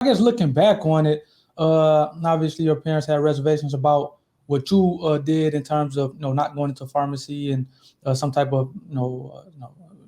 I guess looking back on it, obviously your parents had reservations about what you did in terms of not going into pharmacy and some type of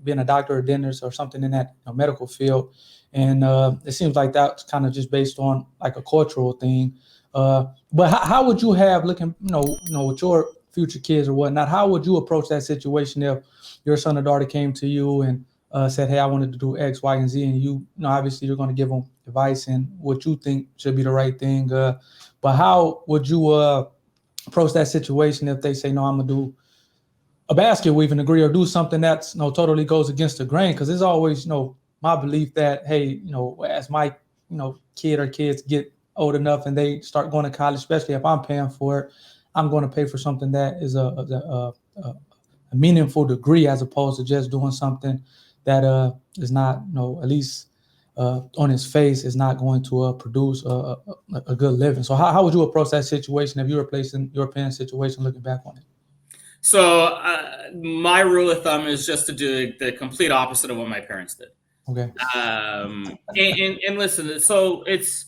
being a doctor or dentist or something in that medical field, and it seems like that's kind of just based on like a cultural thing. But how would you have looking with your future kids or whatnot? How would you approach that situation if your son or daughter came to you and said, "Hey, I wanted to do X, Y, and Z," and obviously you're going to give them advice and what you think should be the right thing. But how would you approach that situation if they say, "No, I'm gonna do a basket weaving degree or do something that's totally goes against the grain?" Because it's always my belief that, hey, as my kid or kids get old enough and they start going to college, especially if I'm paying for it, I'm going to pay for something that is a meaningful degree as opposed to just doing something that is not at least on its face is not going to produce a good living. So how would you approach that situation if you were placed in your parents' situation looking back on it? So my rule of thumb is just to do the complete opposite of what my parents did. Okay. And listen, so it's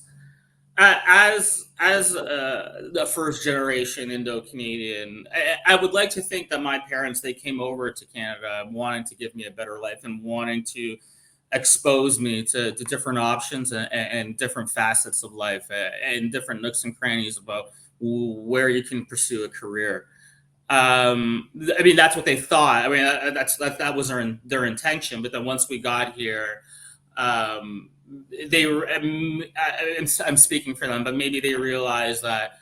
as the first generation Indo-Canadian, I would like to think that my parents, they came over to Canada wanting to give me a better life and wanting to expose me to different options and different facets of life and different nooks and crannies about where you can pursue a career. I mean, that's what they thought. I mean, that was their intention. But then once we got here, they were. I'm speaking for them, but maybe they realized that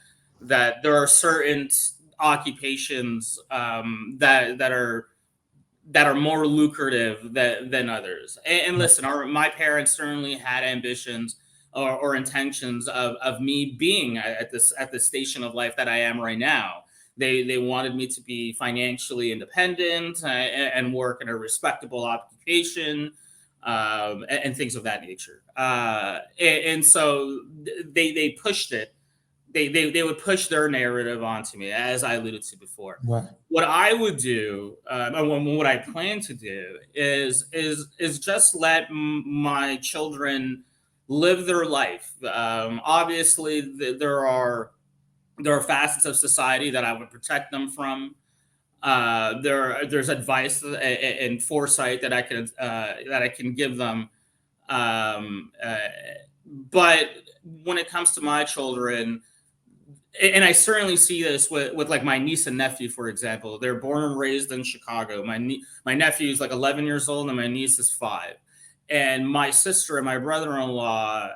there are certain occupations that are more lucrative than others. And listen, my parents certainly had ambitions or intentions of me being at this station of life that I am right now. They wanted me to be financially independent and work in a respectable occupation, and things of that nature. And so they pushed it. They would push their narrative onto me, as I alluded to before. Right. What I would do, and what I plan to do, is just let my children live their life. Obviously, there are facets of society that I would protect them from. There's advice and foresight that I can give them. But when it comes to my children, and I certainly see this with like my niece and nephew, for example. They're born and raised in Chicago. My nephew is like 11 years old, and my niece is 5. And my sister and my brother-in-law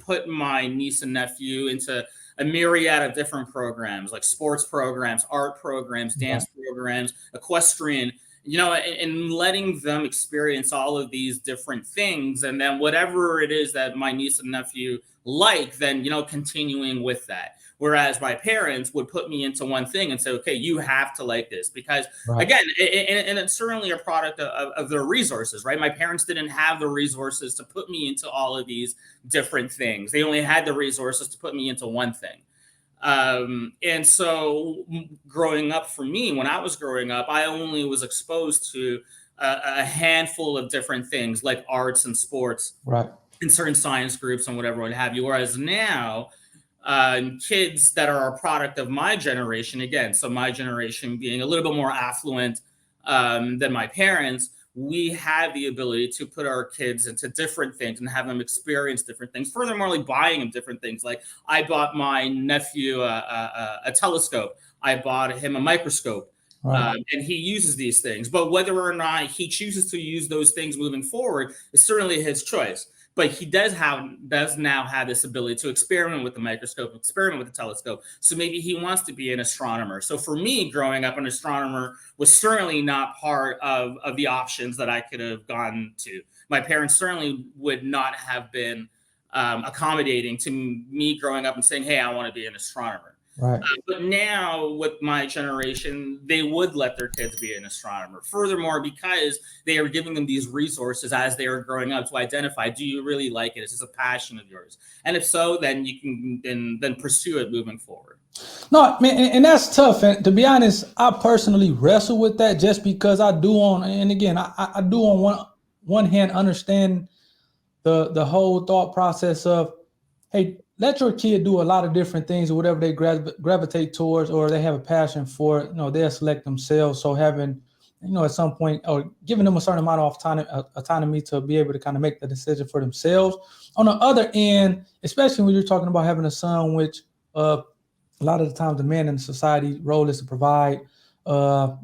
put my niece and nephew into a myriad of different programs, like sports programs, art programs, Right. dance programs, equestrian, and letting them experience all of these different things. And then whatever it is that my niece and nephew like, then, continuing with that. Whereas my parents would put me into one thing and say, okay, you have to like this. Because Right. again, and it's certainly a product of their resources, right? My parents didn't have the resources to put me into all of these different things. They only had the resources to put me into one thing. And so growing up for me, when I was growing up, I only was exposed to a handful of different things like arts and sports Right. and certain science groups and whatever, what have you. Whereas now, kids that are a product of my generation, again, so my generation being a little bit more affluent than my parents, we have the ability to put our kids into different things and have them experience different things. Furthermore, like buying them different things. Like I bought my nephew a telescope. I bought him a microscope. Right. And he uses these things. But whether or not he chooses to use those things moving forward is certainly his choice. But he does now have this ability to experiment with the microscope, experiment with the telescope. So maybe he wants to be an astronomer. So for me, growing up, an astronomer was certainly not part of the options that I could have gone to. My parents certainly would not have been accommodating to me growing up and saying, "Hey, I want to be an astronomer." Right. But now, with my generation, they would let their kids be an astronomer. Furthermore, because they are giving them these resources as they are growing up to identify: do you really like it? Is this a passion of yours? And if so, then you can then pursue it moving forward. No, man, and that's tough. And to be honest, I personally wrestle with that just because I do and again, I do on one hand understand the whole thought process of hey, let your kid do a lot of different things or whatever they gravitate towards or they have a passion for, they'll select themselves. So having, at some point, or giving them a certain amount of autonomy to be able to kind of make the decision for themselves. On the other end, especially when you're talking about having a son, which a lot of the times the man in the society role is to provide, uh,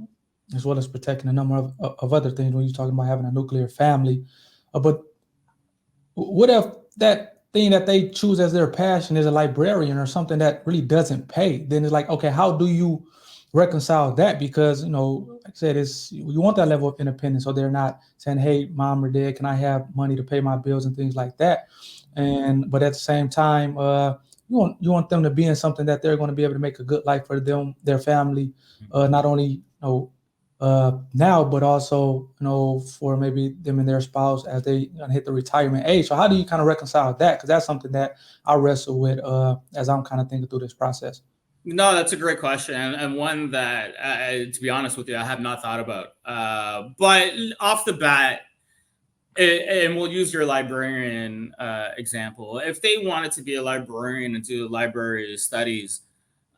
as well as protecting a number of other things when you're talking about having a nuclear family. But what if that thing that they choose as their passion is a librarian or something that really doesn't pay? Then it's like, okay, how do you reconcile that? Because, like I said, it's you want that level of independence, so they're not saying, hey, mom or dad, can I have money to pay my bills and things like that? And but at the same time, you want them to be in something that they're going to be able to make a good life for them, their family, not only now, but also for maybe them and their spouse as they hit the retirement age. So how do you kind of reconcile that? Because that's something that I wrestle with as I'm kind of thinking through this process. No, that's a great question, and one that, to be honest with you, I have not thought about. But off the bat, and we'll use your librarian example. If they wanted to be a librarian and do library studies,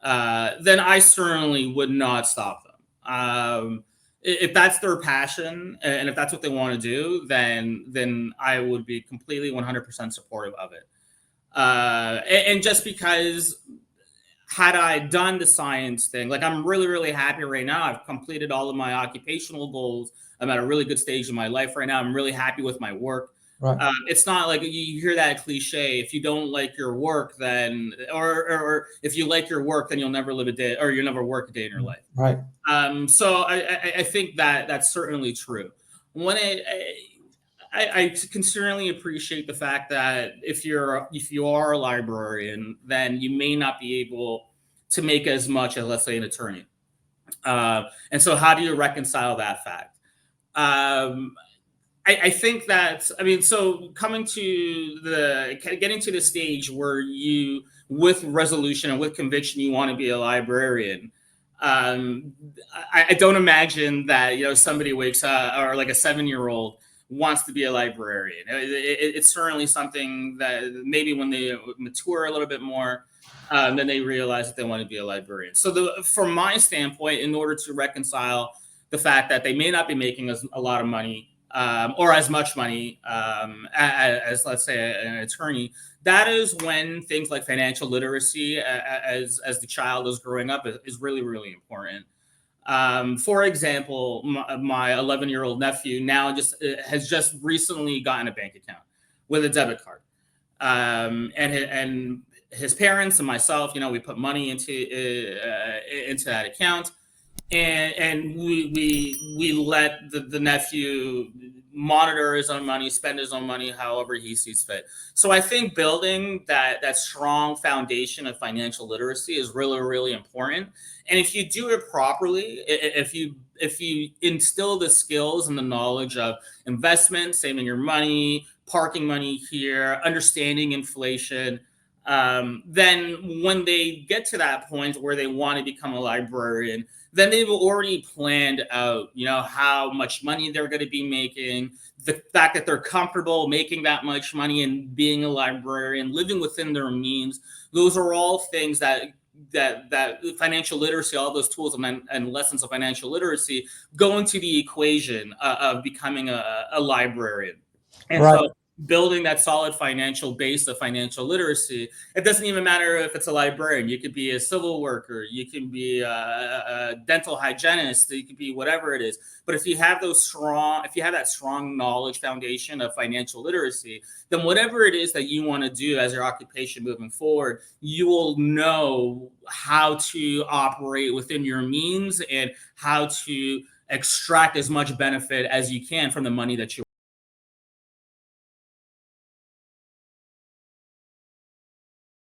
then I certainly would not stop them. If that's their passion and if that's what they want to do, then I would be completely 100% supportive of it. And just because had I done the science thing, like I'm really, really happy right now. I've completed all of my occupational goals. I'm at a really good stage in my life right now. I'm really happy with my work. Right. It's not like you hear that cliche. If you don't like your work, then, or if you like your work, then you'll never live a day, or you'll never work a day in your life. Right. So I think that that's certainly true. When I can certainly appreciate the fact that if you are a librarian, then you may not be able to make as much as, let's say, an attorney. And so, how do you reconcile that fact? I think that, I mean, so getting to the stage where you, with resolution and with conviction, you want to be a librarian. I don't imagine that somebody wakes up, or like a 7-year-old wants to be a librarian. It's certainly something that maybe when they mature a little bit more, then they realize that they want to be a librarian. So from my standpoint, in order to reconcile the fact that they may not be making a lot of money, or as much money as, let's say, an attorney, that is when things like financial literacy as the child is growing up is really, really important. For example, my 11-year-old nephew now has just recently gotten a bank account with a debit card, and his parents and myself, we put money into that account, and we let the nephew monitor his own money, spend his own money however he sees fit. So I think building that strong foundation of financial literacy is really, really important. And if you do it properly, if you instill the skills and the knowledge of investment, saving your money, parking money here, understanding inflation, then when they get to that point where they want to become a librarian, then they've already planned out, how much money they're going to be making, the fact that they're comfortable making that much money and being a librarian, living within their means. Those are all things that financial literacy, all those tools and lessons of financial literacy go into the equation of becoming a librarian. And Right. so building that solid financial base of financial literacy, it doesn't even matter if it's a librarian. You could be a civil worker, you can be a dental hygienist, you could be whatever it is. But if you have that strong knowledge foundation of financial literacy, then whatever it is that you want to do as your occupation moving forward, you will know how to operate within your means and how to extract as much benefit as you can from the money that you